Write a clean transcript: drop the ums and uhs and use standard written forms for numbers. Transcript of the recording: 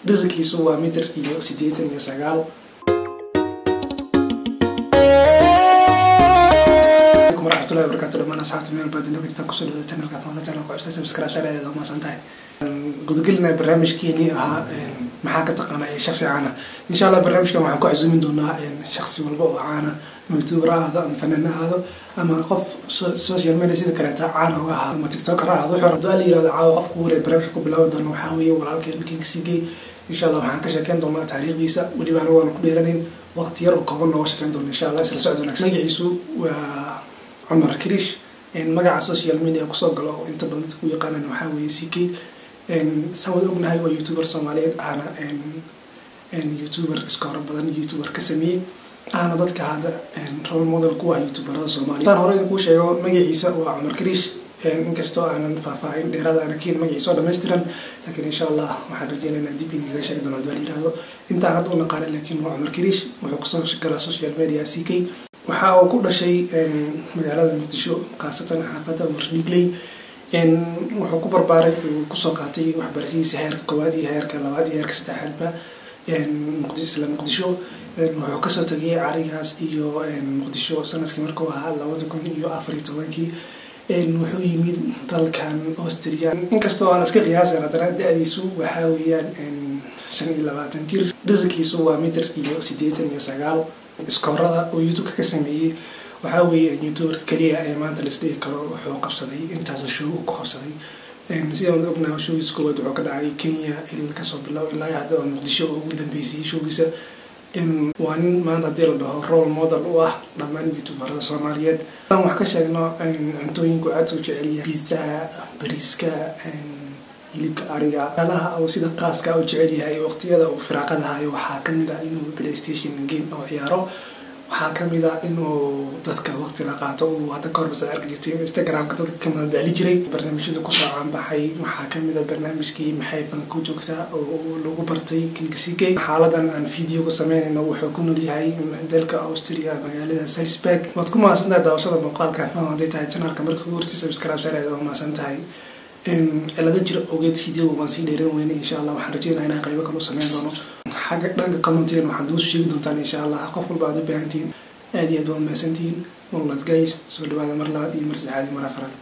dhererkiisu waa mitir iyo 89 warahmatullahi wabarakatuh dhammaan asxaabta meel badan oo inta ku soo dhawaada channelka channelka ku subscribe shareeyada ma santahay gudgalina barnaamijkeeni maxaa ka taqaanay shakhsi caana insha Allah barnaamijkan waxaan ku casuumin doonaa shakhsi walba oo caana youtuber ama fanaan ama qof social media sida kale caana oo ah ama tiktoker wuxuu rabaa in yiraahdo caawa qofku hore barnaamijka ku bilaaw doono waxa weeye walaalkeen Kingsigay insha Allah waxaan ka sheekeyn doonaa taariikhdiisa waliba aan ku dheeranayn waqti yar oo kooban oo sheekeyn doonaa insha Allah isla socdo wanaagsan magaciisu waa عمر كريش مجا social media كسر قالوا أنت بنت كوي قناة وحاول يسيكي سوى ابن هاي ويوتيوبر صومالي أنا يوتيوبر إسكار بدن يوتيوبر كسمي أنا ضدك هذا رول موديل كوا يوتيوبر صومالي طبعا هراي نقول شيء مجا عيسى وعمر كريش إنكستو أنا فاين هذا أنا كين مجا عيسى دمسترن لكن إن شاء الله محرجين أنا دي بيدي غير شيء دون الدولي هذا أنت عرض ولا قناة لكن هو عمر كريش وحكسر شكل social media سيكي waxa uu ku dhashay magaalada Muqdisho qaasatan xaafadda Wardhigley wuxuu ku barbaaray ku soo qaatay waxbarashadiisa heerka koowaad iyo heerka labaad iyo heerka saddexaadba Muqdisho wuxuu ka soo tagay arigaas iyo Muqdisho sanadkii markuu ahaa 2014 wuxuu yimid dalkan Austria inkastoo aan iska qiyaasay haddana da'diisu waxa weeyaan 25 jir dhererkiisu waa mitir iyo 89 iskoorada oo YouTube ka sameeyay waxa weeye YouTuber kaliya ay maanta la isdhihi karo wuxuu qabsaday intaas show ku qabsaday sidoo ognahay showgiisa koowaad wuxuu ka dhacay Kenya ilaa ka soo bilow ilaa hadda Muqdisho ugu dambeysay showgiisa waa nin maanta hadii la dhaho role model u ah dhammaan YouTuberada Soomaaliyeed aan wax ka sheegno cuntooyinku aad u jecel yahay pizza bariiska hilibka ariga alaha oo sida qaaska oo jecel yahay waqtiyada uu firaaqada hayo waxa kamid ah inuu PlayStation game oo ciyaaro waxa kamid ah inuu dadka waqti la qaato oo hada korbasa argagixisay Instagram-ka dadka kama dali jiray barnaamijyada ku soo aanbaxay waxa kamid ah barnaamijkii maxay fan ku joogtaa oo lagu bartay Kingsigay xaaladan aan video ku sameeyno wuxuu ku nool yahay dalka Austria magaalada Salzburg waad ku maasantahay daawashada muuqaalka fahmaday tahay channelka markii ugu horeysay subscribe shareeyada oo maasantahay cilada jira ogeed video waan sii dheeran weyne insha Allah waxaan rajeynayaa inaan qaybo kale u sameyn doono xagga dhanka commenting waxaan doo sheegi doontaan insha Allah qof walba aad u baahantiin aad iyo aad u mahadsantiin والله guys soo dhawaada mar labaad iyo mar saddexaad iyo mar afraad